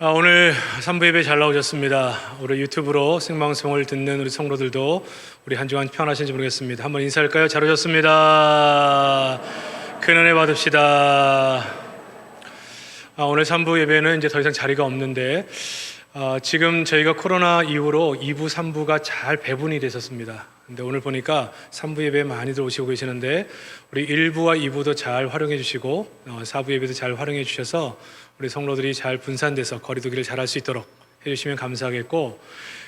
오늘 3부 예배 잘 나오셨습니다. 우리 유튜브로 생방송을 듣는 우리 성도들도 우리 한 주간 편하신지 모르겠습니다. 한번 인사할까요? 잘 오셨습니다. 큰 은혜 받읍시다. 오늘 3부 예배는 이제 더 이상 자리가 없는데 지금 저희가 코로나 이후로 2부, 3부가 잘 배분이 됐었습니다. 근데 오늘 보니까 3부 예배에 많이들 오시고 계시는데 우리 1부와 2부도 잘 활용해 주시고 4부 예배도 잘 활용해 주셔서 우리 성도들이 잘 분산돼서 거리두기를 잘 할 수 있도록 해주시면 감사하겠고,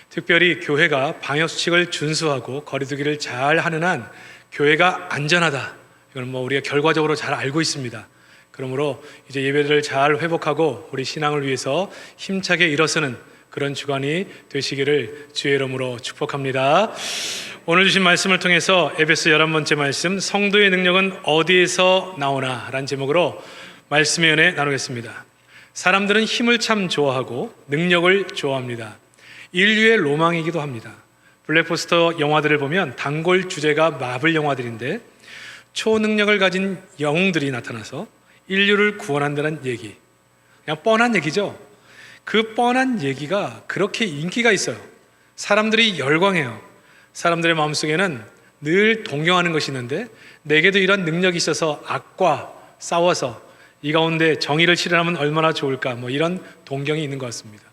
특별히 교회가 방역수칙을 준수하고 거리두기를 잘 하는 한 교회가 안전하다, 이건 우리가 결과적으로 잘 알고 있습니다. 그러므로 이제 예배를 잘 회복하고 우리 신앙을 위해서 힘차게 일어서는 그런 주간이 되시기를 주의 이름으로 축복합니다. 오늘 주신 말씀을 통해서 에베소 11번째 말씀, 성도의 능력은 어디에서 나오나? 라는 제목으로 말씀의 은혜 나누겠습니다. 사람들은 힘을 참 좋아하고 능력을 좋아합니다. 인류의 로망이기도 합니다. 블랙포스터 영화들을 보면 단골 주제가 마블 영화들인데 초능력을 가진 영웅들이 나타나서 인류를 구원한다는 얘기, 그냥 뻔한 얘기죠. 그 뻔한 얘기가 그렇게 인기가 있어요. 사람들이 열광해요. 사람들의 마음속에는 늘 동경하는 것이 있는데, 내게도 이런 능력이 있어서 악과 싸워서 이 가운데 정의를 실현하면 얼마나 좋을까, 이런 동경이 있는 것 같습니다.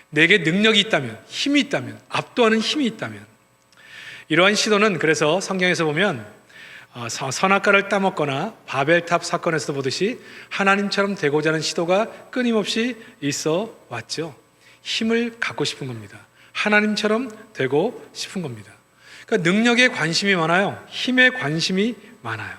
내게 능력이 있다면, 힘이 있다면, 압도하는 힘이 있다면, 이러한 시도는 그래서 성경에서 보면 선악과를 따먹거나 바벨탑 사건에서 보듯이 하나님처럼 되고자 하는 시도가 끊임없이 있어 왔죠. 힘을 갖고 싶은 겁니다. 하나님처럼 되고 싶은 겁니다. 그러니까 능력에 관심이 많아요. 힘에 관심이 많아요.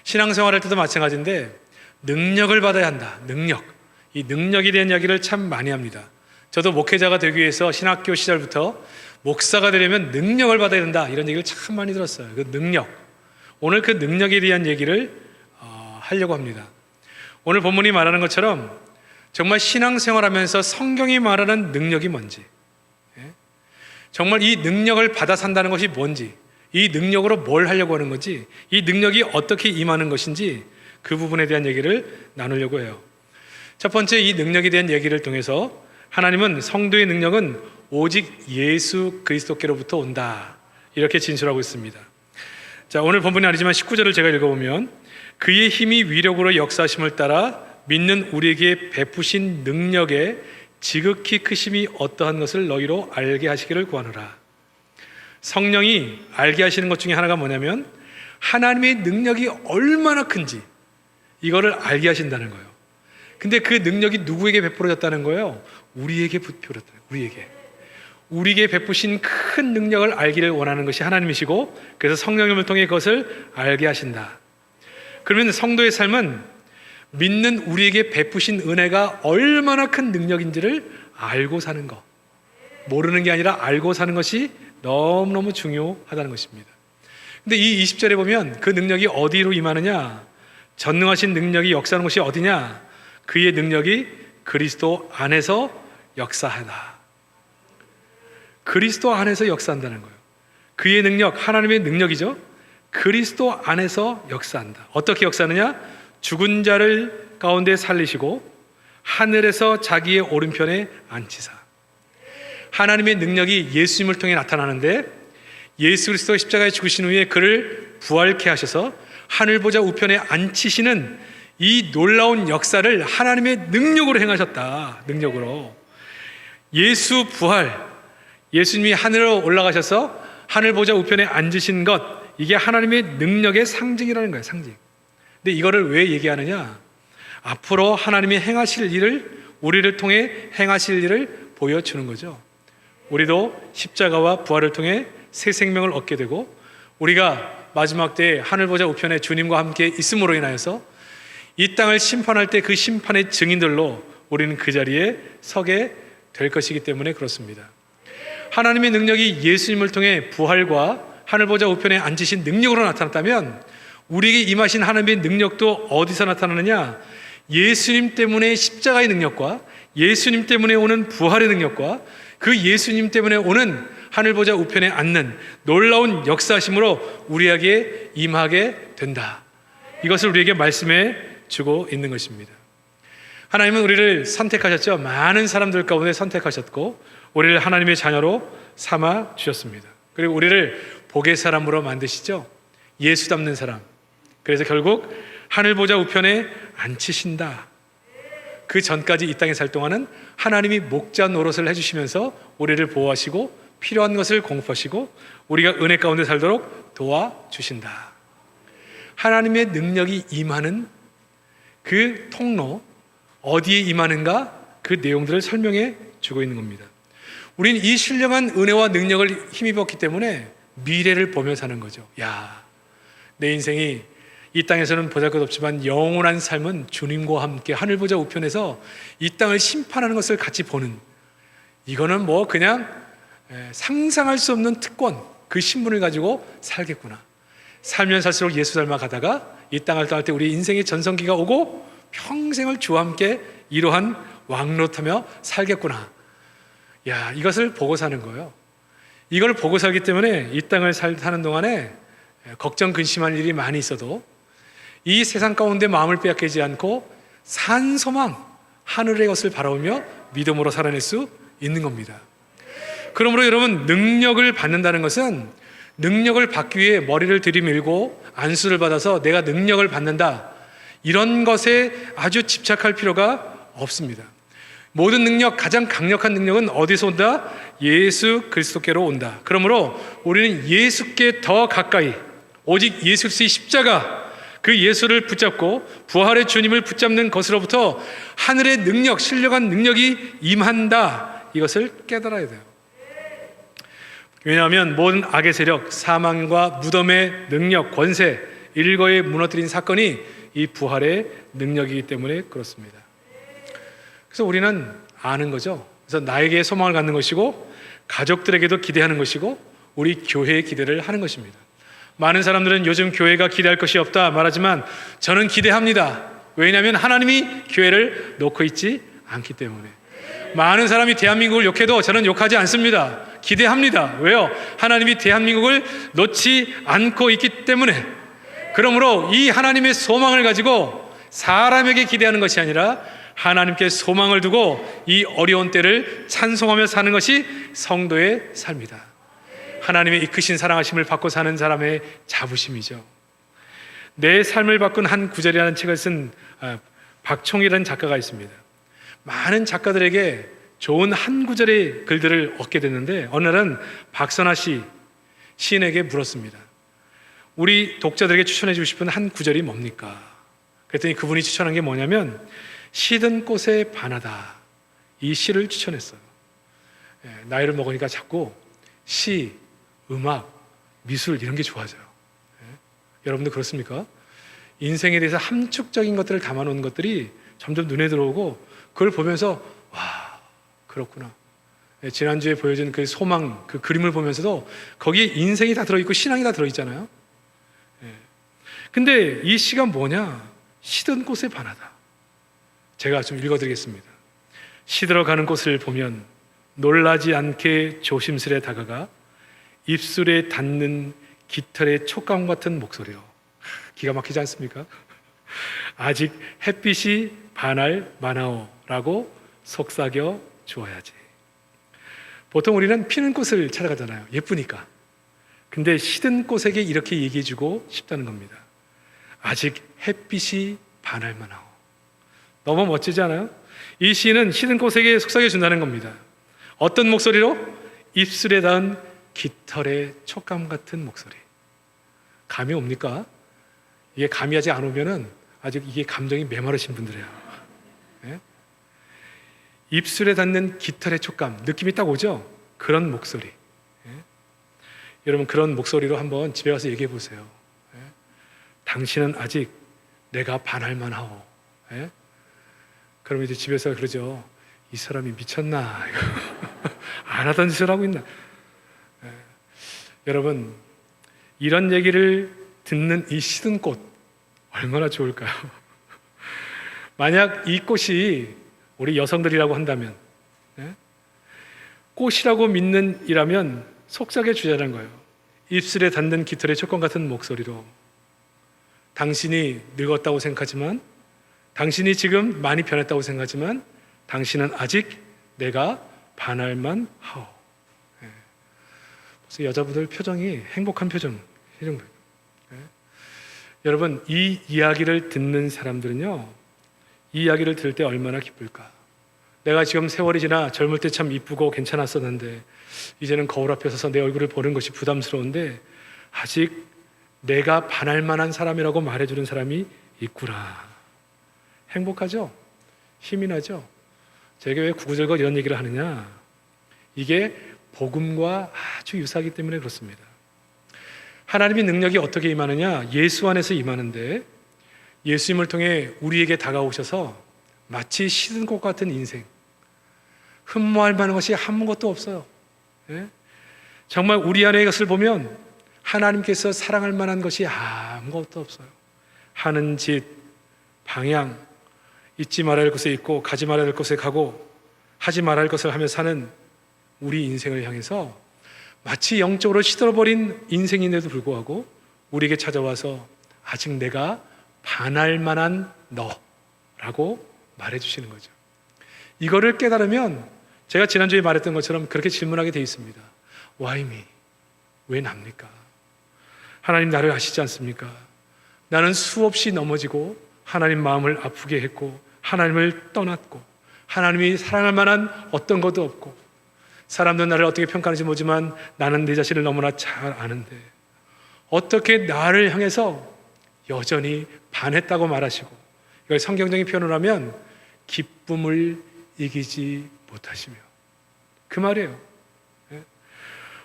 신앙생활 할 때도 마찬가지인데 능력을 받아야 한다. 능력. 이 능력에 대한 이야기를 참 많이 합니다. 저도 목회자가 되기 위해서 신학교 시절부터 목사가 되려면 능력을 받아야 된다, 이런 얘기를 참 많이 들었어요. 그 능력. 오늘 그 능력에 대한 얘기를 하려고 합니다. 오늘 본문이 말하는 것처럼 정말 신앙생활하면서 성경이 말하는 능력이 뭔지, 정말 이 능력을 받아 산다는 것이 뭔지, 이 능력으로 뭘 하려고 하는 건지, 이 능력이 어떻게 임하는 것인지, 그 부분에 대한 얘기를 나누려고 해요. 첫 번째, 이 능력에 대한 얘기를 통해서 하나님은 성도의 능력은 오직 예수 그리스도께로부터 온다, 이렇게 진술하고 있습니다. 자, 오늘 본문이 아니지만 19절을 제가 읽어보면, 그의 힘이 위력으로 역사하심을 따라 믿는 우리에게 베푸신 능력의 지극히 크심이 어떠한 것을 너희로 알게 하시기를 구하노라. 성령이 알게 하시는 것 중에 하나가 뭐냐면 하나님의 능력이 얼마나 큰지 이거를 알게 하신다는 거예요. 근데 그 능력이 누구에게 베풀어졌다는 거예요? 우리에게 베풀어졌다. 우리에게 베푸신 큰 능력을 알기를 원하는 것이 하나님이시고, 그래서 성령님을 통해 그것을 알게 하신다. 그러면 성도의 삶은 믿는 우리에게 베푸신 은혜가 얼마나 큰 능력인지를 알고 사는 것, 모르는 게 아니라 알고 사는 것이 너무너무 중요하다는 것입니다. 근데 이 20절에 보면 그 능력이 어디로 임하느냐, 전능하신 능력이 역사하는 것이 어디냐, 그의 능력이 그리스도 안에서 역사하다. 그리스도 안에서 역사한다는 거예요. 그의 능력, 하나님의 능력이죠. 그리스도 안에서 역사한다. 어떻게 역사하느냐? 죽은 자를 가운데 살리시고 하늘에서 자기의 오른편에 앉히사. 하나님의 능력이 예수님을 통해 나타나는데, 예수 그리스도가 십자가에 죽으신 후에 그를 부활케 하셔서 하늘 보좌 우편에 앉히시는 이 놀라운 역사를 하나님의 능력으로 행하셨다. 능력으로. 예수 부활, 예수님이 하늘로 올라가셔서 하늘 보좌 우편에 앉으신 것, 이게 하나님의 능력의 상징이라는 거예요. 상징. 근데 이거를 왜 얘기하느냐? 앞으로 하나님이 행하실 일을, 우리를 통해 행하실 일을 보여주는 거죠. 우리도 십자가와 부활을 통해 새 생명을 얻게 되고, 우리가 마지막 때에 하늘 보좌 우편에 주님과 함께 있음으로 인하여서 이 땅을 심판할 때 그 심판의 증인들로 우리는 그 자리에 서게 될 것이기 때문에 그렇습니다. 하나님의 능력이 예수님을 통해 부활과 하늘 보좌 우편에 앉으신 능력으로 나타났다면, 우리에게 임하신 하나님의 능력도 어디서 나타나느냐? 예수님 때문에 십자가의 능력과 예수님 때문에 오는 부활의 능력과 그 예수님 때문에 오는 하늘 보좌 우편에 앉는 놀라운 역사심으로 우리에게 임하게 된다. 이것을 우리에게 말씀해 주고 있는 것입니다. 하나님은 우리를 선택하셨죠. 많은 사람들 가운데 선택하셨고 우리를 하나님의 자녀로 삼아 주셨습니다. 그리고 우리를 복의 사람으로 만드시죠. 예수 닮는 사람. 그래서 결국 하늘 보좌 우편에 앉히신다. 그 전까지 이 땅에 살 동안은 하나님이 목자 노릇을 해주시면서 우리를 보호하시고 필요한 것을 공급하시고 우리가 은혜 가운데 살도록 도와주신다. 하나님의 능력이 임하는 그 통로, 어디에 임하는가, 그 내용들을 설명해 주고 있는 겁니다. 우리는 이 신령한 은혜와 능력을 힘입었기 때문에 미래를 보며 사는 거죠. 야, 내 인생이 이 땅에서는 보잘것없지만 영원한 삶은 주님과 함께 하늘 보좌 우편에서 이 땅을 심판하는 것을 같이 보는, 이거는 뭐 그냥 상상할 수 없는 특권, 그 신분을 가지고 살겠구나. 살면 살수록 예수 닮아 가다가 이 땅을 떠날 때 우리 인생의 전성기가 오고 평생을 주와 함께 이러한 왕노릇하며 살겠구나. 야, 이것을 보고 사는 거예요. 이걸 보고 살기 때문에 이 땅을 사는 동안에 걱정 근심할 일이 많이 있어도 이 세상 가운데 마음을 빼앗기지 않고 산 소망, 하늘의 것을 바라보며 믿음으로 살아낼 수 있는 겁니다. 그러므로 여러분, 능력을 받는다는 것은 능력을 받기 위해 머리를 들이밀고 안수를 받아서 내가 능력을 받는다, 이런 것에 아주 집착할 필요가 없습니다. 모든 능력, 가장 강력한 능력은 어디서 온다? 예수 그리스도께로 온다. 그러므로 우리는 예수께 더 가까이, 오직 예수 그리스도의 십자가, 그 예수를 붙잡고 부활의 주님을 붙잡는 것으로부터 하늘의 능력, 신령한 능력이 임한다, 이것을 깨달아야 돼요. 왜냐하면 모든 악의 세력, 사망과 무덤의 능력, 권세, 일거에 무너뜨린 사건이 이 부활의 능력이기 때문에 그렇습니다. 그래서 우리는 아는 거죠. 그래서 나에게 소망을 갖는 것이고 가족들에게도 기대하는 것이고 우리 교회에 기대를 하는 것입니다. 많은 사람들은 요즘 교회가 기대할 것이 없다 말하지만 저는 기대합니다. 왜냐하면 하나님이 교회를 놓고 있지 않기 때문에. 많은 사람이 대한민국을 욕해도 저는 욕하지 않습니다. 기대합니다. 왜요? 하나님이 대한민국을 놓지 않고 있기 때문에. 그러므로 이 하나님의 소망을 가지고 사람에게 기대하는 것이 아니라 하나님께 소망을 두고 이 어려운 때를 찬송하며 사는 것이 성도의 삶이다. 하나님의 이 크신 사랑하심을 받고 사는 사람의 자부심이죠. 내 삶을 바꾼 한 구절이라는 책을 쓴 박총이라는 작가가 있습니다. 많은 작가들에게 좋은 한 구절의 글들을 얻게 됐는데 어느 날은 박선아 시인에게 물었습니다. 우리 독자들에게 추천해 주고 싶은 한 구절이 뭡니까? 그랬더니 그분이 추천한 게 뭐냐면 시든 꽃에 반하다, 이 시를 추천했어요. 나이를 먹으니까 자꾸 시, 음악, 미술 이런 게 좋아져요. 여러분도 그렇습니까? 인생에 대해서 함축적인 것들을 담아놓은 것들이 점점 눈에 들어오고 그걸 보면서 와, 그렇구나. 지난주에 보여준 그 소망, 그 그림을 보면서도 거기에 인생이 다 들어있고 신앙이 다 들어있잖아요. 근데 이 시가 뭐냐? 시든 꽃에 반하다. 제가 좀 읽어드리겠습니다. 시들어가는 꽃을 보면 놀라지 않게 조심스레 다가가 입술에 닿는 깃털의 촉감 같은 목소리로. 기가 막히지 않습니까? 아직 햇빛이 반할 만하오 라고 속삭여 주어야지. 보통 우리는 피는 꽃을 찾아가잖아요. 예쁘니까. 근데 시든 꽃에게 이렇게 얘기해주고 싶다는 겁니다. 아직 햇빛이 반할 만하오. 너무 멋지지 않아요? 이 시는 시든 꽃에게 속삭여 준다는 겁니다. 어떤 목소리로? 입술에 닿은 깃털의 촉감 같은 목소리. 감이 옵니까? 이게 감이 아직 안 오면은 아직 이게 감정이 메마르신 분들이에요. 네? 입술에 닿는 깃털의 촉감, 느낌이 딱 오죠? 그런 목소리. 네? 여러분, 그런 목소리로 한번 집에 가서 얘기해 보세요. 네? 당신은 아직 내가 반할 만하오. 네? 그럼 이제 집에서 그러죠. 이 사람이 미쳤나? 안 하던 짓을 하고 있나? 네. 여러분, 이런 얘기를 듣는 이 시든 꽃 얼마나 좋을까요? 만약 이 꽃이 우리 여성들이라고 한다면, 네? 꽃이라고 믿는 이라면 속삭여 주자는 거예요. 입술에 닿는 깃털의 촉감 같은 목소리로. 당신이 늙었다고 생각하지만 당신이 지금 많이 변했다고 생각하지만 당신은 아직 내가 반할만 하오. 그래서 여자분들 표정이 행복한 표정. 여러분, 이 이야기를 듣는 사람들은요, 이 이야기를 들을 때 얼마나 기쁠까? 내가 지금 세월이 지나 젊을 때 참 이쁘고 괜찮았었는데 이제는 거울 앞에 서서 내 얼굴을 보는 것이 부담스러운데 아직 내가 반할 만한 사람이라고 말해주는 사람이 있구나. 행복하죠? 힘이 나죠? 제가 왜 구구절절 이런 얘기를 하느냐? 이게 복음과 아주 유사하기 때문에 그렇습니다. 하나님의 능력이 어떻게 임하느냐? 예수 안에서 임하는데 예수님을 통해 우리에게 다가오셔서 마치 시든 꽃 같은 인생, 흠모할 만한 것이 아무것도 없어요. 정말 우리 안에 것을 보면 하나님께서 사랑할 만한 것이 아무것도 없어요. 하는 짓, 방향, 잊지 말아야 할 곳에 있고 가지 말아야 할 곳에 가고 하지 말아야 할 것을 하며 사는 우리 인생을 향해서 마치 영적으로 시들어버린 인생인데도 불구하고 우리에게 찾아와서 아직 내가 반할 만한 너라고 말해주시는 거죠. 이거를 깨달으면 제가 지난주에 말했던 것처럼 그렇게 질문하게 돼 있습니다. Why me? 왜 납니까? 하나님 나를 아시지 않습니까? 나는 수없이 넘어지고 하나님 마음을 아프게 했고 하나님을 떠났고 하나님이 사랑할 만한 어떤 것도 없고 사람들은 나를 어떻게 평가하는지 모르지만 나는 내 자신을 너무나 잘 아는데 어떻게 나를 향해서 여전히 반했다고 말하시고, 이걸 성경적인 표현을 하면 기쁨을 이기지 못하시며, 그 말이에요.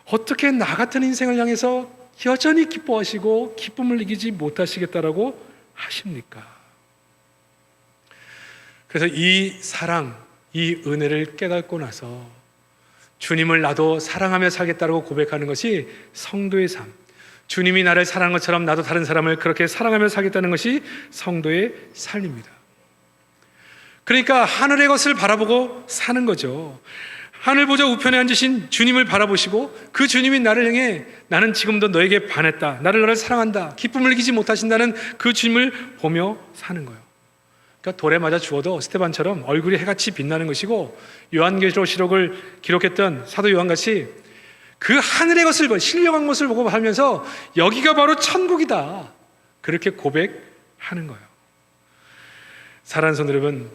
어떻게 나 같은 인생을 향해서 여전히 기뻐하시고 기쁨을 이기지 못하시겠다라고 하십니까? 그래서 이 사랑, 이 은혜를 깨닫고 나서 주님을 나도 사랑하며 살겠다고 고백하는 것이 성도의 삶, 주님이 나를 사랑한 것처럼 나도 다른 사람을 그렇게 사랑하며 살겠다는 것이 성도의 삶입니다. 그러니까 하늘의 것을 바라보고 사는 거죠. 하늘 보좌 우편에 앉으신 주님을 바라보시고 그 주님이 나를 향해 나는 지금도 너에게 반했다, 너를 사랑한다, 기쁨을 이기지 못하신다는 그 주님을 보며 사는 거예요. 그러니까 돌에 맞아 죽어도 스테반처럼 얼굴이 해같이 빛나는 것이고, 요한계시록을 기록했던 사도 요한같이 그 하늘의 것을, 신령한 것을 보고 하면서 여기가 바로 천국이다, 그렇게 고백하는 거예요. 사랑하는 성도 여러분,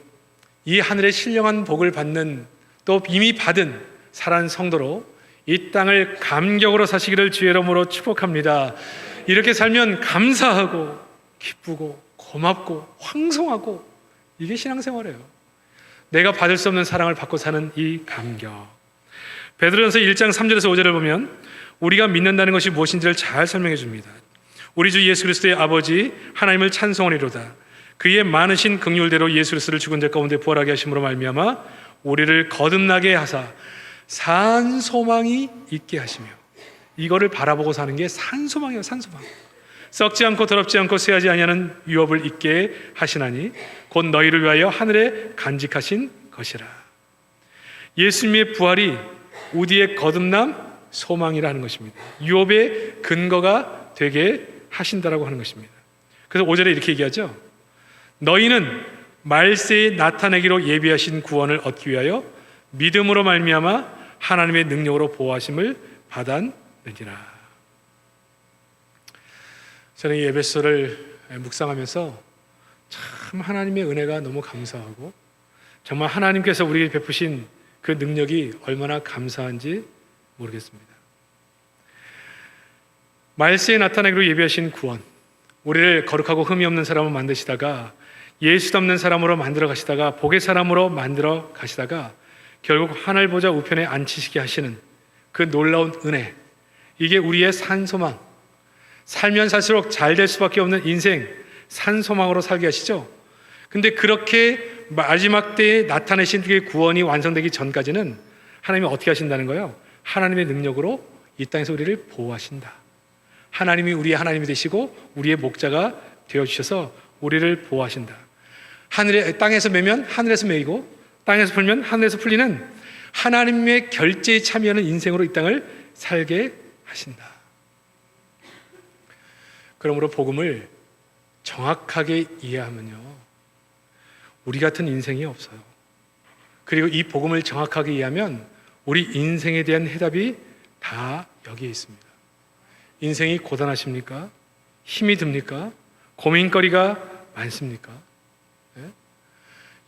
이 하늘의 신령한 복을 받는, 또 이미 받은 사랑하는 성도로 이 땅을 감격으로 사시기를 주의 이름으로 축복합니다. 이렇게 살면 감사하고 기쁘고 고맙고 황송하고, 이게 신앙생활이에요. 내가 받을 수 없는 사랑을 받고 사는 이 감격. 베드로전서 1장 3절에서 5절을 보면 우리가 믿는다는 것이 무엇인지를 잘 설명해 줍니다. 우리 주 예수 그리스도의 아버지 하나님을 찬송하리로다. 그의 많으신 긍휼대로 예수 그리스도를 죽은 자 가운데 부활하게 하심으로 말미암아 우리를 거듭나게 하사 산 소망이 있게 하시며, 이거를 바라보고 사는 게 산 소망이에요. 산 소망. 썩지 않고 더럽지 않고 쇠하지 아니하는 유업을 있게 하시나니 곧 너희를 위하여 하늘에 간직하신 것이라. 예수님의 부활이 우리의 거듭남 소망이라는 것입니다. 유업의 근거가 되게 하신다라고 하는 것입니다. 그래서 5절에 이렇게 얘기하죠. 너희는 말세에 나타내기로 예비하신 구원을 얻기 위하여 믿음으로 말미암아 하나님의 능력으로 보호하심을 받았느니라. 저는 이 에베소를 묵상하면서 참 하나님의 은혜가 너무 감사하고, 정말 하나님께서 우리에게 베푸신 그 능력이 얼마나 감사한지 모르겠습니다. 말세에 나타나기로 예비하신 구원, 우리를 거룩하고 흠이 없는 사람으로 만드시다가 예수 닮는 사람으로 만들어 가시다가 복의 사람으로 만들어 가시다가 결국 하늘 보좌 우편에 앉히시게 하시는 그 놀라운 은혜, 이게 우리의 산소망, 살면 살수록 잘 될 수밖에 없는 인생 산소망으로 살게 하시죠. 근데 그렇게 마지막 때에 나타내신 그 구원이 완성되기 전까지는 하나님이 어떻게 하신다는 거예요? 하나님의 능력으로 이 땅에서 우리를 보호하신다. 하나님이 우리의 하나님이 되시고 우리의 목자가 되어주셔서 우리를 보호하신다. 땅에서 매면 하늘에서 매이고 땅에서 풀면 하늘에서 풀리는 하나님의 결제에 참여하는 인생으로 이 땅을 살게 하신다. 그러므로 복음을 정확하게 이해하면요, 우리 같은 인생이 없어요. 그리고 이 복음을 정확하게 이해하면 우리 인생에 대한 해답이 다 여기에 있습니다. 인생이 고단하십니까? 힘이 듭니까? 고민거리가 많습니까? 네?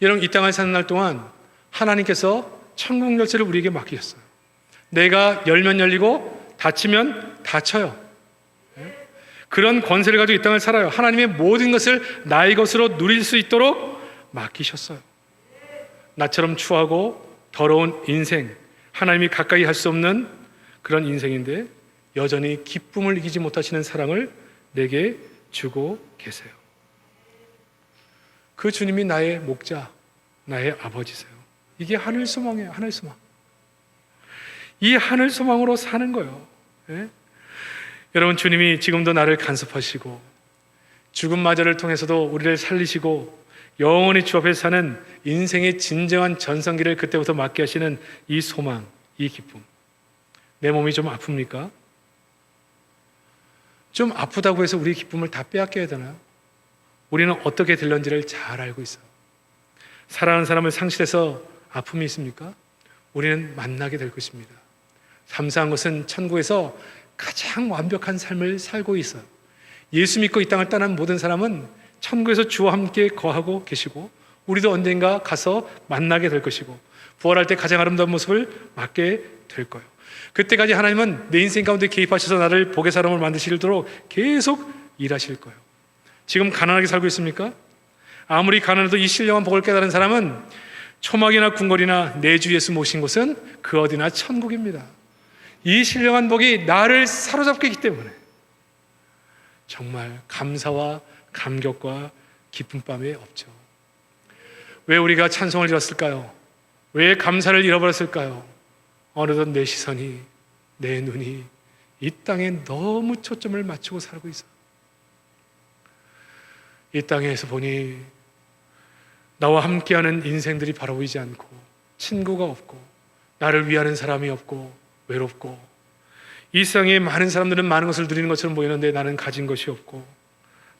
여러분, 이 땅을 사는 날 동안 하나님께서 천국 열쇠를 우리에게 맡기셨어요. 내가 열면 열리고 닫히면 닫혀요. 네? 그런 권세를 가지고 이 땅을 살아요. 하나님의 모든 것을 나의 것으로 누릴 수 있도록 맡기셨어요. 나처럼 추하고 더러운 인생, 하나님이 가까이 할 수 없는 그런 인생인데 여전히 기쁨을 이기지 못하시는 사랑을 내게 주고 계세요. 그 주님이 나의 목자, 나의 아버지세요. 이게 하늘 소망이에요. 하늘 소망. 이 하늘 소망으로 사는 거예요. 예? 여러분, 주님이 지금도 나를 간섭하시고 죽음마저를 통해서도 우리를 살리시고 영원히 주 앞에서 사는 인생의 진정한 전성기를 그때부터 맞게 하시는 이 소망, 이 기쁨. 내 몸이 좀 아픕니까? 좀 아프다고 해서 우리 기쁨을 다 빼앗겨야 되나요? 우리는 어떻게 될런지를 잘 알고 있어요. 사랑하는 사람을 상실해서 아픔이 있습니까? 우리는 만나게 될 것입니다. 감사한 것은 천국에서 가장 완벽한 삶을 살고 있어요. 예수 믿고 이 땅을 떠난 모든 사람은 천국에서 주와 함께 거하고 계시고 우리도 언젠가 가서 만나게 될 것이고 부활할 때 가장 아름다운 모습을 맞게 될 거예요. 그때까지 하나님은 내 인생 가운데 개입하셔서 나를 복의 사람으로 만드시도록 계속 일하실 거예요. 지금 가난하게 살고 있습니까? 아무리 가난해도 이 신령한 복을 깨달은 사람은 초막이나 궁궐이나 내 주 예수 모신 곳은 그 어디나 천국입니다. 이 신령한 복이 나를 사로잡게 했기 때문에 정말 감사와 감격과 기쁨밤이 없죠. 왜 우리가 찬송을 잃었을까요? 왜 감사를 잃어버렸을까요? 어느덧 내 시선이, 내 눈이 이 땅에 너무 초점을 맞추고 살고 있어. 이 땅에서 보니 나와 함께하는 인생들이 바라보이지 않고 친구가 없고 나를 위하는 사람이 없고 외롭고 이 세상에 많은 사람들은 많은 것을 누리는 것처럼 보이는데 나는 가진 것이 없고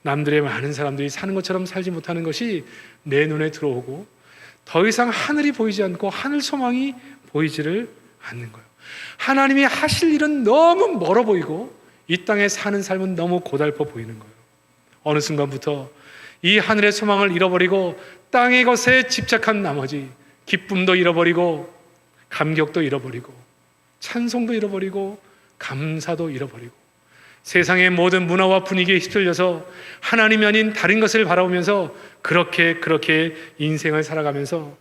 남들의 많은 사람들이 사는 것처럼 살지 못하는 것이 내 눈에 들어오고 더 이상 하늘이 보이지 않고 하늘 소망이 보이지를 않는 거예요. 하나님이 하실 일은 너무 멀어 보이고 이 땅에 사는 삶은 너무 고달퍼 보이는 거예요. 어느 순간부터 이 하늘의 소망을 잃어버리고 땅의 것에 집착한 나머지 기쁨도 잃어버리고 감격도 잃어버리고 찬송도 잃어버리고 감사도 잃어버리고 세상의 모든 문화와 분위기에 휩쓸려서 하나님이 아닌 다른 것을 바라보면서 그렇게 인생을 살아가면서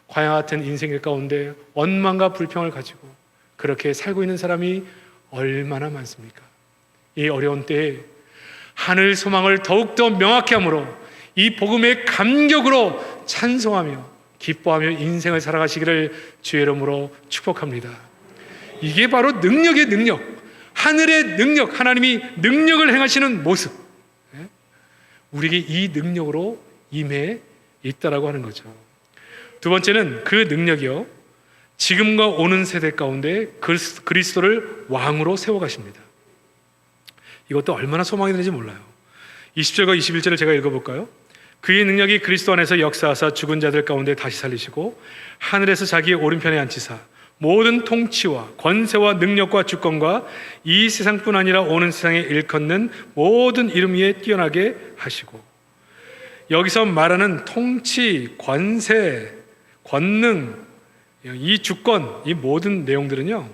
과연 같은 인생일 가운데 원망과 불평을 가지고 그렇게 살고 있는 사람이 얼마나 많습니까? 이 어려운 때에 하늘 소망을 더욱더 명확히 함으로 이 복음의 감격으로 찬송하며 기뻐하며 인생을 살아가시기를 주의 이름으로 축복합니다. 이게 바로 능력의 능력, 하늘의 능력, 하나님이 능력을 행하시는 모습, 우리에게 이 능력으로 임해 있다라고 하는 거죠. 두 번째는 그 능력이요, 지금과 오는 세대 가운데 그리스도를 왕으로 세워가십니다. 이것도 얼마나 소망이 되는지 몰라요. 20절과 21절을 제가 읽어볼까요? 그의 능력이 그리스도 안에서 역사하사 죽은 자들 가운데 다시 살리시고 하늘에서 자기의 오른편에 앉히사 모든 통치와 권세와 능력과 주권과 이 세상뿐 아니라 오는 세상에 일컫는 모든 이름 위에 뛰어나게 하시고, 여기서 말하는 통치, 권세, 권능, 이 주권, 이 모든 내용들은요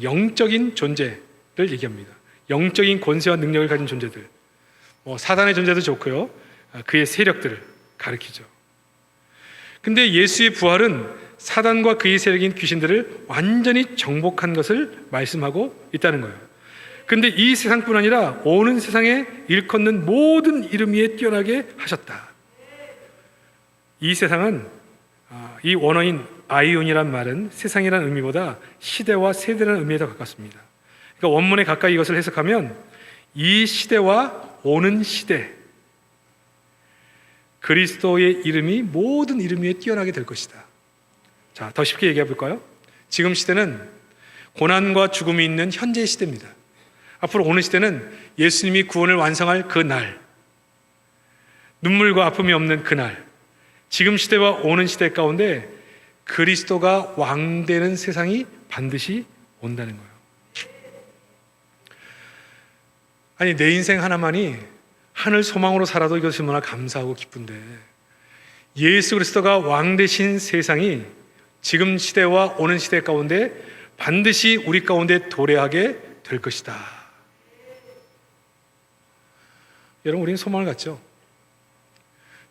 영적인 존재를 얘기합니다. 영적인 권세와 능력을 가진 존재들, 사단의 존재도 좋고요, 그의 세력들을 가리키죠. 근데 예수의 부활은 사단과 그의 세력인 귀신들을 완전히 정복한 것을 말씀하고 있다는 거예요. 근데 이 세상뿐 아니라 오는 세상에 일컫는 모든 이름 위에 뛰어나게 하셨다. 이 세상은 이 원어인 아이온이란 말은 세상이라는 의미보다 시대와 세대라는 의미에 더 가깝습니다. 그러니까 원문에 가까이 이것을 해석하면 이 시대와 오는 시대, 그리스도의 이름이 모든 이름 위에 뛰어나게 될 것이다. 자, 더 쉽게 얘기해 볼까요? 지금 시대는 고난과 죽음이 있는 현재의 시대입니다. 앞으로 오는 시대는 예수님이 구원을 완성할 그 날, 눈물과 아픔이 없는 그 날, 지금 시대와 오는 시대 가운데 그리스도가 왕되는 세상이 반드시 온다는 거예요. 아니, 내 인생 하나만이 하늘 소망으로 살아도 이것이 얼마나 감사하고 기쁜데, 예수 그리스도가 왕 되신 세상이 지금 시대와 오는 시대 가운데 반드시 우리 가운데 도래하게 될 것이다. 여러분, 우리는 소망을 갖죠.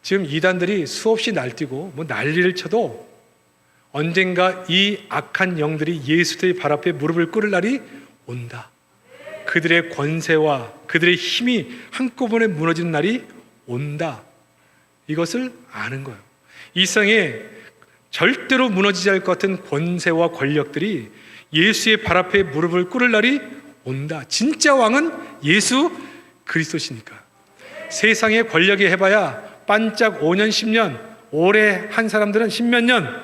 지금 이단들이 수없이 날뛰고 난리를 쳐도 언젠가 이 악한 영들이 예수의 발 앞에 무릎을 꿇을 날이 온다. 그들의 권세와 그들의 힘이 한꺼번에 무너지는 날이 온다. 이것을 아는 거예요. 이 세상에 절대로 무너지지 않을 것 같은 권세와 권력들이 예수의 발 앞에 무릎을 꿇을 날이 온다. 진짜 왕은 예수 그리스도시니까. 세상에 권력이 해봐야 반짝 5년 10년, 오래 한 사람들은 10몇 년,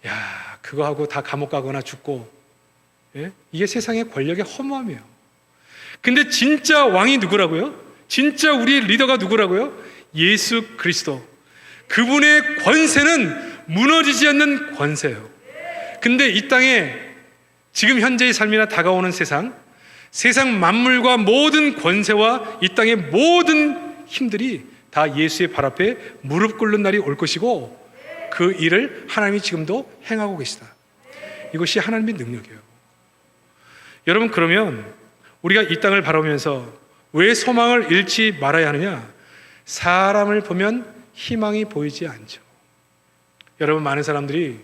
야, 그거 하고 다 감옥 가거나 죽고, 예? 이게 세상의 권력의 허무함이에요. 근데 진짜 왕이 누구라고요? 진짜 우리의 리더가 누구라고요? 예수 그리스도. 그분의 권세는 무너지지 않는 권세예요. 근데 이 땅에 지금 현재의 삶이나 다가오는 세상 만물과 모든 권세와 이 땅의 모든 힘들이 다 예수의 발 앞에 무릎 꿇는 날이 올 것이고, 그 일을 하나님이 지금도 행하고 계시다. 이것이 하나님의 능력이에요. 여러분, 그러면 우리가 이 땅을 바라보면서 왜 소망을 잃지 말아야 하느냐? 사람을 보면 희망이 보이지 않죠. 여러분, 많은 사람들이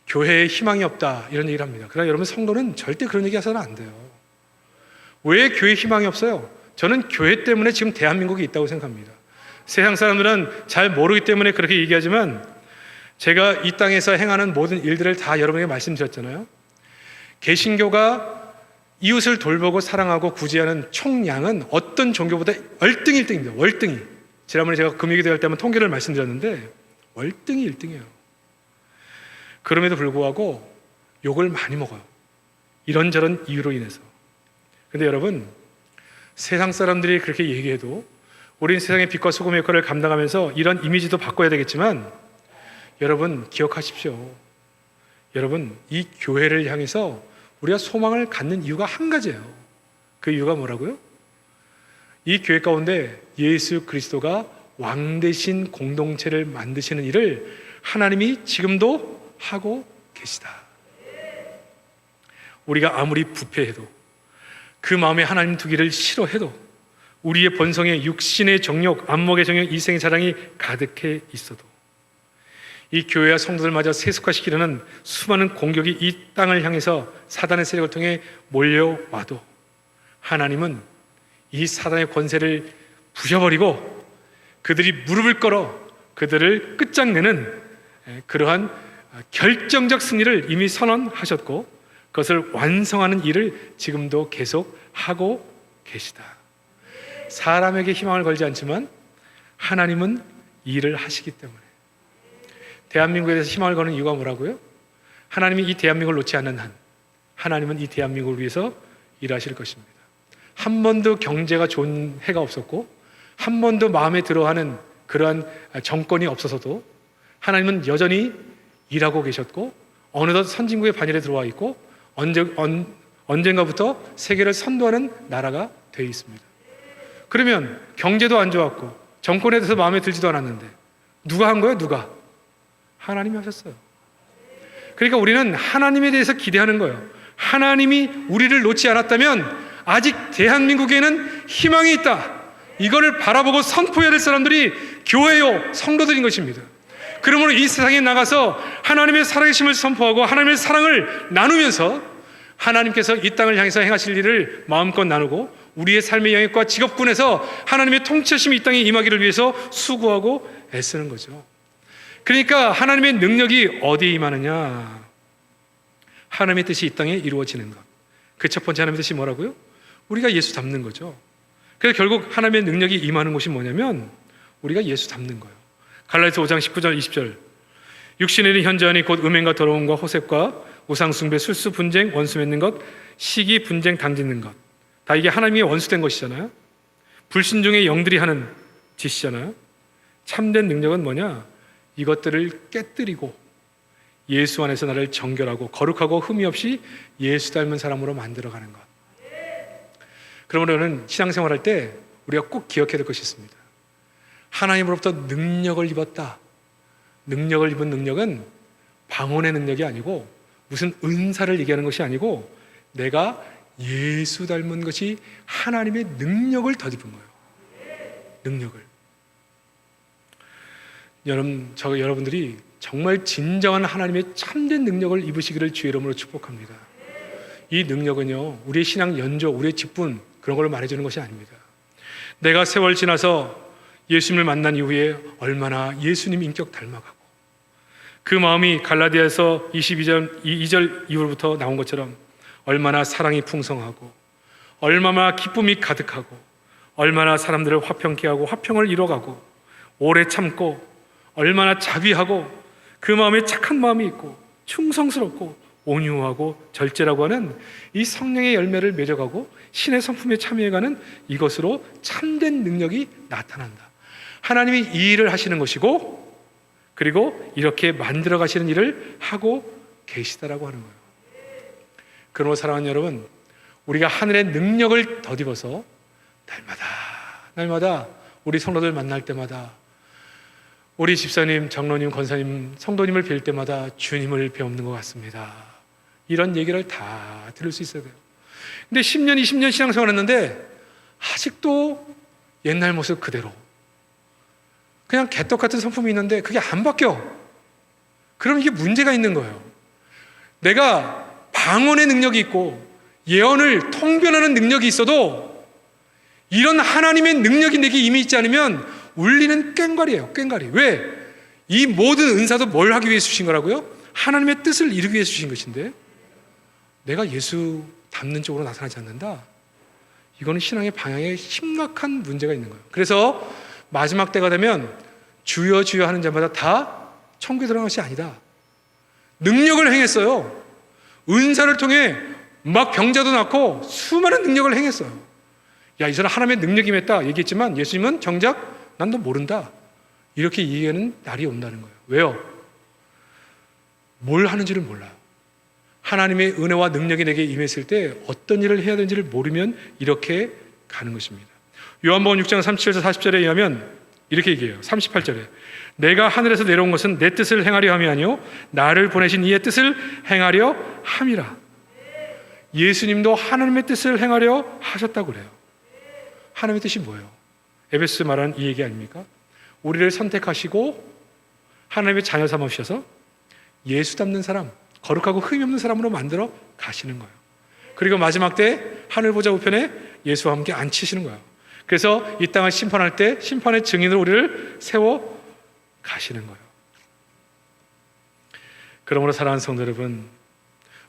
교회에 희망이 없다 이런 얘기를 합니다. 그러나 여러분, 성도는 절대 그런 얘기 해서는 안 돼요. 왜 교회에 희망이 없어요? 저는 교회 때문에 지금 대한민국이 있다고 생각합니다. 세상 사람들은 잘 모르기 때문에 그렇게 얘기하지만, 제가 이 땅에서 행하는 모든 일들을 다 여러분에게 말씀드렸잖아요. 개신교가 이웃을 돌보고 사랑하고 구제하는 총량은 어떤 종교보다 월등히 1등입니다. 월등히. 지난번에 제가 금요기도 할 때 한번 통계를 말씀드렸는데 월등히 1등이에요. 그럼에도 불구하고 욕을 많이 먹어요. 이런저런 이유로 인해서. 근데 여러분, 세상 사람들이 그렇게 얘기해도 우리는 세상의 빛과 소금의 역할을 감당하면서 이런 이미지도 바꿔야 되겠지만, 여러분 기억하십시오. 여러분, 이 교회를 향해서 우리가 소망을 갖는 이유가 한 가지예요. 그 이유가 뭐라고요? 이 교회 가운데 예수 그리스도가 왕 되신 공동체를 만드시는 일을 하나님이 지금도 하고 계시다. 우리가 아무리 부패해도, 그 마음에 하나님 두기를 싫어해도, 우리의 본성에 육신의 정욕, 안목의 정욕, 이생의 자랑이 가득해 있어도, 이 교회와 성도들마저 세속화시키려는 수많은 공격이 이 땅을 향해서 사단의 세력을 통해 몰려와도, 하나님은 이 사단의 권세를 부셔버리고 그들이 무릎을 꿇어 그들을 끝장내는 그러한 결정적 승리를 이미 선언하셨고, 그것을 완성하는 일을 지금도 계속 하고 계시다. 사람에게 희망을 걸지 않지만 하나님은 일을 하시기 때문에. 대한민국에 대해서 희망을 거는 이유가 뭐라고요? 하나님이 이 대한민국을 놓지 않는 한, 하나님은 이 대한민국을 위해서 일하실 것입니다. 한 번도 경제가 좋은 해가 없었고, 한 번도 마음에 들어하는 그러한 정권이 없어서도 하나님은 여전히 일하고 계셨고, 어느덧 선진국의 반열에 들어와 있고, 언젠가부터 세계를 선도하는 나라가 되어 있습니다. 그러면 경제도 안 좋았고 정권에 대해서 마음에 들지도 않았는데 누가 한 거예요? 누가? 하나님이 하셨어요. 그러니까 우리는 하나님에 대해서 기대하는 거예요. 하나님이 우리를 놓지 않았다면 아직 대한민국에는 희망이 있다. 이거를 바라보고 선포해야 될 사람들이 교회요, 성도들인 것입니다. 그러므로 이 세상에 나가서 하나님의 살아계심을 선포하고 하나님의 사랑을 나누면서 하나님께서 이 땅을 향해서 행하실 일을 마음껏 나누고, 우리의 삶의 영역과 직업군에서 하나님의 통치하심이 이 땅에 임하기를 위해서 수고하고 애쓰는 거죠. 그러니까 하나님의 능력이 어디에 임하느냐? 하나님의 뜻이 이 땅에 이루어지는 것. 그 첫 번째 하나님의 뜻이 뭐라고요? 우리가 예수 닮는 거죠. 그래서 결국 하나님의 능력이 임하는 곳이 뭐냐면 우리가 예수 닮는 거예요. 갈라디아서 5장 19절 20절. 육신에 있는 현저하니 곧 음행과 더러움과 호색과 우상숭배, 술수, 분쟁, 원수 맺는 것, 시기, 분쟁, 당짓는 것. 다 이게 하나님의 원수된 것이잖아요. 불순종의 영들이 하는 짓이잖아요. 참된 능력은 뭐냐? 이것들을 깨뜨리고 예수 안에서 나를 정결하고 거룩하고 흠이 없이 예수 닮은 사람으로 만들어가는 것. 그러므로는 신앙생활할 때 우리가 꼭 기억해야 될 것이 있습니다. 하나님으로부터 능력을 입었다. 능력을 입은 능력은 방언의 능력이 아니고 무슨 은사를 얘기하는 것이 아니고 내가 예수 닮은 것이 하나님의 능력을 덧입은 거예요. 능력을. 여러분들이 정말 진정한 하나님의 참된 능력을 입으시기를 주의 이름으로 축복합니다. 이 능력은요, 우리의 신앙 연조, 우리의 직분 그런 걸 말해주는 것이 아닙니다. 내가 세월 지나서 예수님을 만난 이후에 얼마나 예수님 인격 닮아가고 그 마음이 갈라디아서 2절 이후부터 나온 것처럼 얼마나 사랑이 풍성하고 얼마나 기쁨이 가득하고 얼마나 사람들을 화평케 하고 화평을 이뤄가고 오래 참고 얼마나 자비하고 그 마음에 착한 마음이 있고 충성스럽고 온유하고 절제라고 하는 이 성령의 열매를 맺어가고 신의 성품에 참여해가는 이것으로 참된 능력이 나타난다. 하나님이 이 일을 하시는 것이고 그리고 이렇게 만들어 가시는 일을 하고 계시다라고 하는 거예요. 그러므로 사랑하는 여러분, 우리가 하늘의 능력을 덧입어서 날마다 우리 성도들 만날 때마다 우리 집사님, 장로님, 권사님, 성도님을 뵐 때마다 주님을 배우는 것 같습니다. 이런 얘기를 다 들을 수 있어야 돼요. 근데 10년, 20년 신앙생활 했는데 아직도 옛날 모습 그대로 그냥 개떡 같은 성품이 있는데 그게 안 바뀌어. 그럼 이게 문제가 있는 거예요. 내가 방언의 능력이 있고 예언을 통변하는 능력이 있어도 이런 하나님의 능력이 내게 이미 있지 않으면 울리는 꽹과리예요. 꽹과리. 왜? 이 모든 은사도 뭘 하기 위해 주신 거라고요? 하나님의 뜻을 이루기 위해 주신 것인데 내가 예수 닮는 쪽으로 나타나지 않는다? 이거는 신앙의 방향에 심각한 문제가 있는 거예요. 그래서 마지막 때가 되면 주여 주여 하는 자마다 다 천국에 들어간 것이 아니다. 능력을 행했어요. 은사를 통해 막 병자도 낳고 수많은 능력을 행했어요. 야, 이 사람 하나님의 능력이 임했다 얘기했지만 예수님은 정작 난 너 모른다 이렇게 얘기하는 날이 온다는 거예요. 왜요? 뭘 하는지를 몰라요. 하나님의 은혜와 능력이 내게 임했을 때 어떤 일을 해야 되는지를 모르면 이렇게 가는 것입니다. 요한복음 6장 37절 40절에 의하면 이렇게 얘기해요. 38절에 내가 하늘에서 내려온 것은 내 뜻을 행하려 함이 아니요 나를 보내신 이의 뜻을 행하려 함이라. 예수님도 하나님의 뜻을 행하려 하셨다고 그래요. 하나님의 뜻이 뭐예요? 에베소 말하는 이 얘기 아닙니까? 우리를 선택하시고 하나님의 자녀 삼으셔서 예수 닮는 사람, 거룩하고 흠이 없는 사람으로 만들어 가시는 거예요. 그리고 마지막 때 하늘 보좌 우편에 예수와 함께 앉히시는 거예요. 그래서 이 땅을 심판할 때 심판의 증인으로 우리를 세워 가시는 거예요. 그러므로 사랑하는 성도 여러분,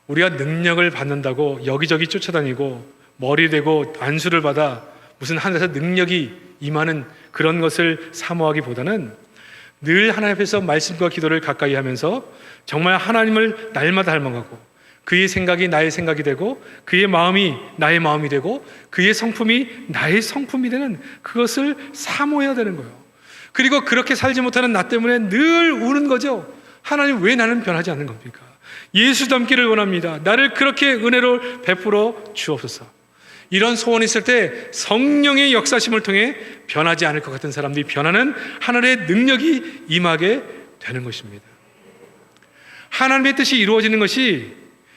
우리가 능력을 받는다고 여기저기 쫓아다니고 머리 대고 안수를 받아 무슨 하늘에서 능력이 임하는 그런 것을 사모하기보다는 늘 하나님 앞에서 말씀과 기도를 가까이 하면서 정말 하나님을 날마다 닮아가고 그의 생각이 나의 생각이 되고 그의 마음이 나의 마음이 되고 그의 성품이 나의 성품이 되는 그것을 사모해야 되는 거예요. 그리고 그렇게 살지 못하는 나 때문에 늘 우는 거죠. 하나님 왜 나는 변하지 않는 겁니까? 예수 닮기를 원합니다. 나를 그렇게 은혜로 베풀어 주옵소서. 이런 소원이 있을 때 성령의 역사심을 통해 변하지 않을 것 같은 사람들이 변하는 하늘의 능력이 임하게 되는 것입니다. 하나님의 뜻이 이루어지는 것이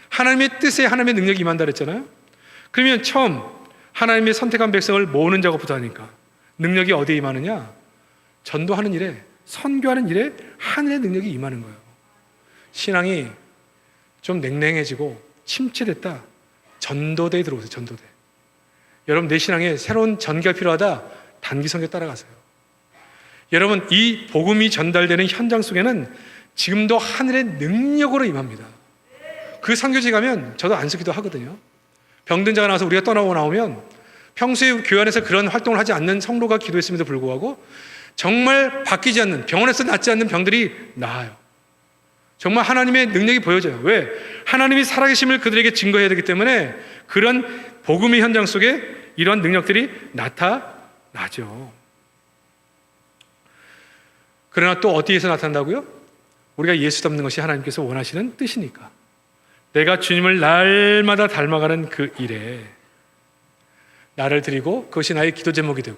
하나님의 뜻에 하나님의 능력이 임한다 그랬잖아요. 그러면 처음 하나님의 선택한 백성을 모으는 작업부터 하니까 능력이 어디에 임하느냐? 전도하는 일에, 선교하는 일에 하늘의 능력이 임하는 거예요. 신앙이 좀 냉랭해지고 침체됐다. 전도대에 들어오세요. 전도대. 여러분, 내 신앙에 새로운 전기가 필요하다. 단기 선교 따라가세요. 여러분, 이 복음이 전달되는 현장 속에는 지금도 하늘의 능력으로 임합니다. 그 선교지 가면 저도 안수기도 하거든요. 병든 자가 나와서 우리가 떠나고 나오면 평소에 교회 안에서 그런 활동을 하지 않는 성도가 기도했음에도 불구하고 정말 바뀌지 않는, 병원에서 낫지 않는 병들이 나아요. 정말 하나님의 능력이 보여져요. 왜? 하나님이 살아계심을 그들에게 증거해야 되기 때문에 그런 복음의 현장 속에 이러한 능력들이 나타나죠. 그러나 또 어디에서 나타난다고요? 우리가 예수 닮는 것이 하나님께서 원하시는 뜻이니까. 내가 주님을 날마다 닮아가는 그 일에 나를 드리고 그것이 나의 기도 제목이 되고,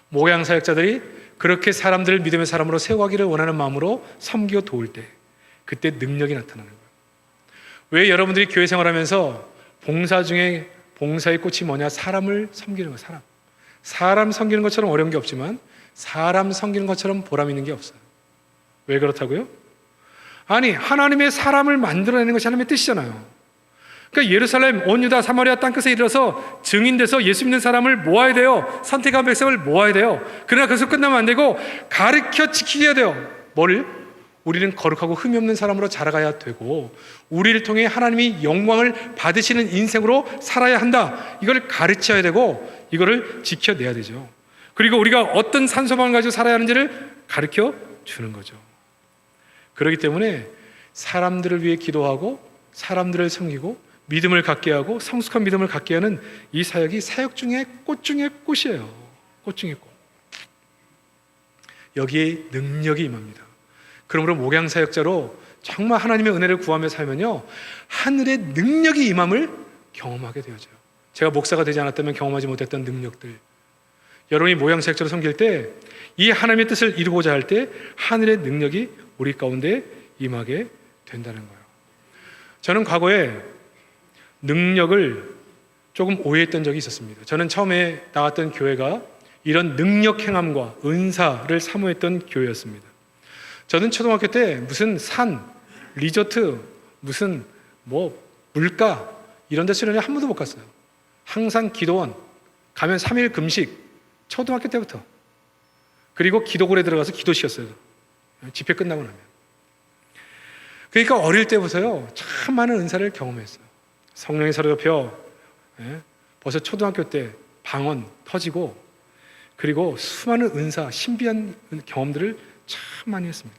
목양 사역자들이 그렇게 사람들을 믿음의 사람으로 세워가기를 원하는 마음으로 섬기고 도울 때, 그때 능력이 나타나는 거예요. 왜 여러분들이 교회 생활하면서 봉사 중에 봉사의 꽃이 뭐냐? 사람을 섬기는 거예요. 사람 섬기는 것처럼 어려운 게 없지만 사람 섬기는 것처럼 보람 있는 게 없어요. 왜 그렇다고요? 아니, 하나님의 사람을 만들어내는 것이 하나님의 뜻이잖아요. 그러니까 예루살렘, 온 유다, 사마리아 땅끝에 이르러서 증인돼서 예수 믿는 사람을 모아야 돼요. 선택한 백성을 모아야 돼요. 그러나 그것을 끝나면 안 되고 가르쳐 지키게 해야 돼요. 뭐를? 우리는 거룩하고 흠이 없는 사람으로 자라가야 되고, 우리를 통해 하나님이 영광을 받으시는 인생으로 살아야 한다. 이걸 가르쳐야 되고 이거를 지켜내야 되죠. 그리고 우리가 어떤 산소방을 가지고 살아야 하는지를 가르쳐 주는 거죠. 그렇기 때문에 사람들을 위해 기도하고 사람들을 섬기고 믿음을 갖게 하고 성숙한 믿음을 갖게 하는 이 사역이 사역 중에 꽃 중에 꽃이에요. 꽃 중에 꽃. 여기에 능력이 임합니다. 그러므로 목양사역자로 정말 하나님의 은혜를 구하며 살면요, 하늘의 능력이 임함을 경험하게 되어져요. 제가 목사가 되지 않았다면 경험하지 못했던 능력들, 여러분이 목양사역자로 섬길 때 이 하나님의 뜻을 이루고자 할 때 하늘의 능력이 우리 가운데 임하게 된다는 거예요. 저는 과거에 능력을 조금 오해했던 적이 있었습니다. 저는 처음에 나갔던 교회가 이런 능력 행함과 은사를 사모했던 교회였습니다. 저는 초등학교 때 무슨 산, 리조트, 무슨 물가 이런 데 수련회 한 번도 못 갔어요. 항상 기도원, 가면 3일 금식, 초등학교 때부터. 그리고 기도굴에 들어가서 기도 시켰어요. 집회 끝나고 나면. 그러니까 어릴 때부터요, 참 많은 은사를 경험했어요. 성령이 사로잡혀 벌써 초등학교 때 방언 터지고, 그리고 수많은 은사, 신비한 경험들을 참 많이 했습니다.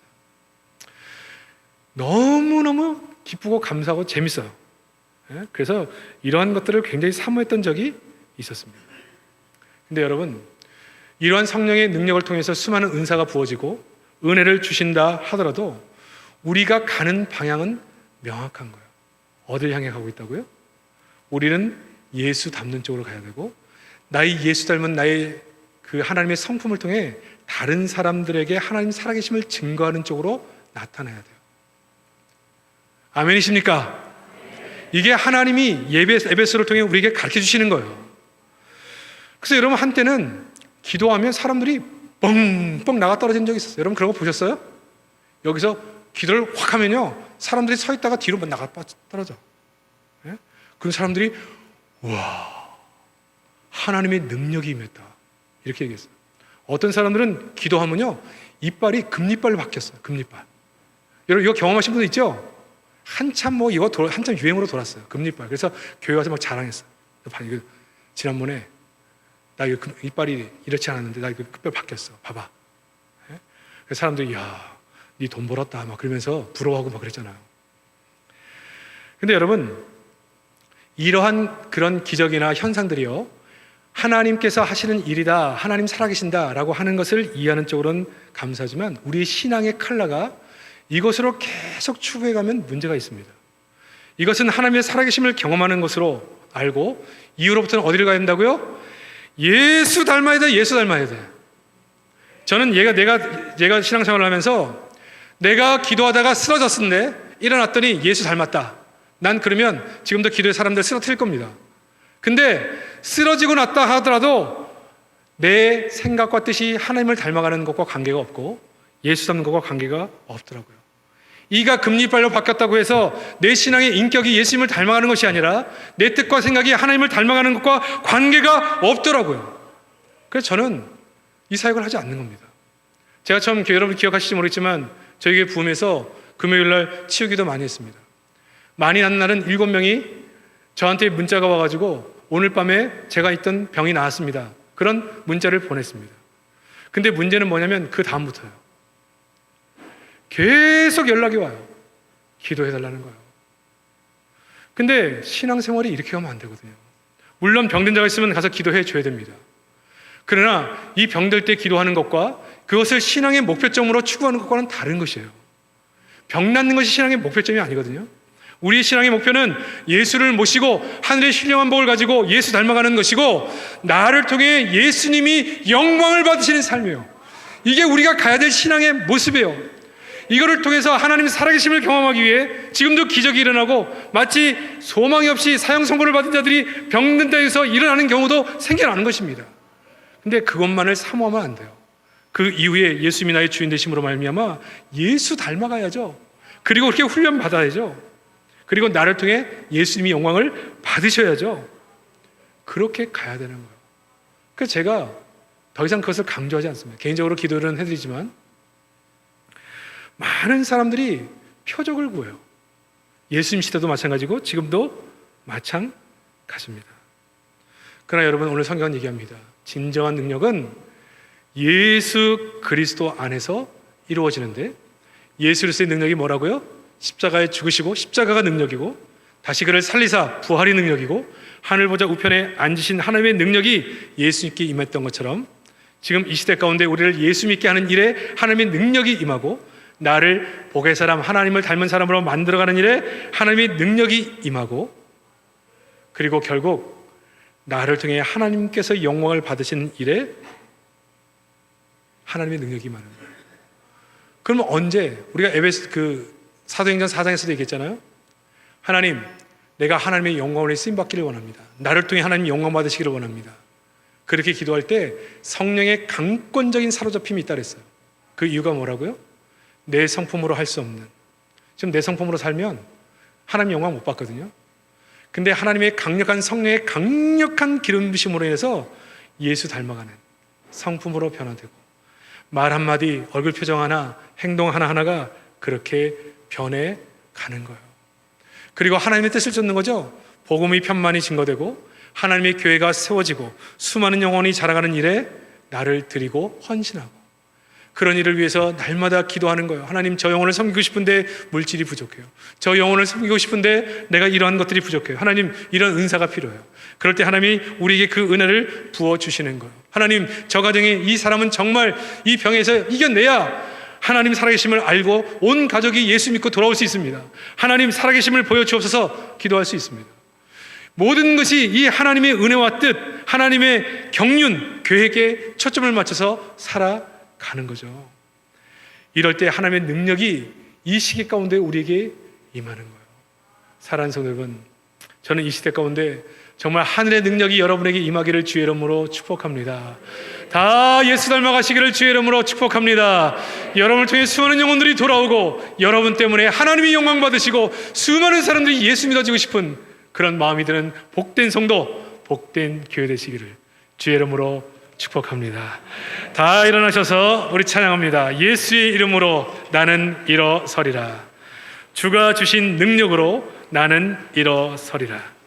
너무너무 기쁘고 감사하고 재밌어요. 그래서 이러한 것들을 굉장히 사모했던 적이 있었습니다. 근데 여러분, 이러한 성령의 능력을 통해서 수많은 은사가 부어지고 은혜를 주신다 하더라도 우리가 가는 방향은 명확한 거예요. 어딜 향해 가고 있다고요? 우리는 예수 닮는 쪽으로 가야 되고, 나의 예수 닮은 나의 그 하나님의 성품을 통해 다른 사람들에게 하나님 살아계심을 증거하는 쪽으로 나타나야 돼요. 아멘이십니까? 이게 하나님이 에베소를 통해 우리에게 가르쳐 주시는 거예요. 그래서 여러분, 한때는 기도하면 사람들이 뻥뻥 나가 떨어진 적이 있었어요. 여러분 그런 거 보셨어요? 여기서 기도를 확 하면요, 사람들이 서 있다가 뒤로 나가 떨어져. 그런 사람들이 와, 하나님의 능력이 임했다 이렇게 얘기했어요. 어떤 사람들은 기도하면요, 이빨이 금리빨로 바뀌었어요. 금리빨. 여러분 이거 경험하신 분들 있죠? 한참 한참 유행으로 돌았어요. 금리빨. 그래서 교회 와서 막 자랑했어요. 이거 지난번에 나 이거 이빨이 이렇지 않았는데 나 이거 끝뼈 바뀌었어. 봐봐. 그래서 사람들이 야, 네 돈 벌었다 막 그러면서 부러워하고 막 그랬잖아요. 근데 여러분, 이러한 그런 기적이나 현상들이요, 하나님께서 하시는 일이다, 하나님 살아계신다라고 하는 것을 이해하는 쪽으로는 감사하지만 우리의 신앙의 칼라가 이것으로 계속 추구해가면 문제가 있습니다. 이것은 하나님의 살아계심을 경험하는 것으로 알고 이후로부터는 어디를 가야 된다고요? 예수 닮아야 돼. 예수 닮아야 돼. 저는 내가 신앙생활을 하면서 내가 기도하다가 쓰러졌는데 일어났더니 예수 닮았다. 난 그러면 지금도 기도의 사람들 쓰러뜨릴 겁니다. 근데 쓰러지고 났다 하더라도 내 생각과 뜻이 하나님을 닮아가는 것과 관계가 없고 예수 닮는 것과 관계가 없더라고요. 이가 금리빨로 바뀌었다고 해서 내 신앙의 인격이 예수님을 닮아가는 것이 아니라 내 뜻과 생각이 하나님을 닮아가는 것과 관계가 없더라고요. 그래서 저는 이 사역을 하지 않는 겁니다. 제가 처음 여러분 기억하실지 모르겠지만 저희 교회 부흥에서 금요일날 치유기도 많이 했습니다. 많이 난 날은 7명이 저한테 문자가 와가지고 오늘 밤에 제가 있던 병이 나았습니다. 그런 문자를 보냈습니다. 근데 문제는 뭐냐면 그 다음부터요, 계속 연락이 와요. 기도해달라는 거예요. 근데 신앙생활이 이렇게 하면 안 되거든요. 물론 병든 자가 있으면 가서 기도해 줘야 됩니다. 그러나 이 병들 때 기도하는 것과 그것을 신앙의 목표점으로 추구하는 것과는 다른 것이에요. 병 낫는 것이 신앙의 목표점이 아니거든요. 우리의 신앙의 목표는 예수를 모시고 하늘의 신령한 복을 가지고 예수 닮아가는 것이고, 나를 통해 예수님이 영광을 받으시는 삶이에요. 이게 우리가 가야 될 신앙의 모습이에요. 이거를 통해서 하나님 살아계심을 경험하기 위해 지금도 기적이 일어나고, 마치 소망이 없이 사형 선고를 받은 자들이 병든 데에서 일어나는 경우도 생겨나는 것입니다. 근데 그것만을 사모하면 안 돼요. 그 이후에 예수님이 나의 주인 되심으로 말미암아 예수 닮아가야죠. 그리고 그렇게 훈련 받아야죠. 그리고 나를 통해 예수님이 영광을 받으셔야죠. 그렇게 가야 되는 거예요. 그래서 제가 더 이상 그것을 강조하지 않습니다. 개인적으로 기도를 해드리지만, 많은 사람들이 표적을 구해요. 예수님 시대도 마찬가지고 지금도 마찬가지입니다. 그러나 여러분, 오늘 성경은 얘기합니다. 진정한 능력은 예수 그리스도 안에서 이루어지는데, 예수 그리스도의 능력이 뭐라고요? 십자가에 죽으시고 십자가가 능력이고, 다시 그를 살리사 부활이 능력이고, 하늘 보좌 우편에 앉으신 하나님의 능력이 예수님께 임했던 것처럼, 지금 이 시대 가운데 우리를 예수 믿게 하는 일에 하나님의 능력이 임하고, 나를 복의 사람, 하나님을 닮은 사람으로 만들어가는 일에 하나님의 능력이 임하고, 그리고 결국 나를 통해 하나님께서 영광을 받으시는 일에 하나님의 능력이 임하는 거예요. 그러면 언제? 우리가 사도행전 4장에서도 얘기했잖아요. 하나님, 내가 하나님의 영광을 쓰임받기를 원합니다. 나를 통해 하나님 영광 받으시기를 원합니다. 그렇게 기도할 때 성령의 강권적인 사로잡힘이 있다 그랬어요. 그 이유가 뭐라고요? 내 성품으로 할 수 없는, 지금 내 성품으로 살면 하나님 영광 못 받거든요. 근데 하나님의 강력한 성령의 강력한 기름 부심으로 인해서 예수 닮아가는 성품으로 변화되고, 말 한마디, 얼굴 표정 하나, 행동 하나하나가 그렇게 변해가는 거예요. 그리고 하나님의 뜻을 쫓는 거죠. 복음의 편만이 증거되고 하나님의 교회가 세워지고 수많은 영혼이 자라가는 일에 나를 드리고 헌신하고, 그런 일을 위해서 날마다 기도하는 거예요. 하나님, 저 영혼을 섬기고 싶은데 물질이 부족해요. 저 영혼을 섬기고 싶은데 내가 이러한 것들이 부족해요. 하나님, 이런 은사가 필요해요. 그럴 때 하나님이 우리에게 그 은혜를 부어주시는 거예요. 하나님, 저 가정에 이 사람은 정말 이 병에서 이겨내야 하나님 살아계심을 알고 온 가족이 예수 믿고 돌아올 수 있습니다. 하나님 살아계심을 보여주옵소서 기도할 수 있습니다. 모든 것이 이 하나님의 은혜와 뜻, 하나님의 경륜, 계획에 초점을 맞춰서 살아가는 거죠. 이럴 때 하나님의 능력이 이 시기 가운데 우리에게 임하는 거예요. 사랑하는 성도 여러분, 저는 이 시대 가운데 정말 하늘의 능력이 여러분에게 임하기를 주의 이름으로 축복합니다. 다 예수 닮아가시기를 주의 이름으로 축복합니다. 여러분을 통해 수많은 영혼들이 돌아오고, 여러분 때문에 하나님이 영광 받으시고 수많은 사람들이 예수 믿어지고 싶은 그런 마음이 드는 복된 성도, 복된 교회 되시기를 주의 이름으로 축복합니다. 다 일어나셔서 우리 찬양합니다. 예수의 이름으로 나는 일어서리라. 주가 주신 능력으로 나는 일어서리라.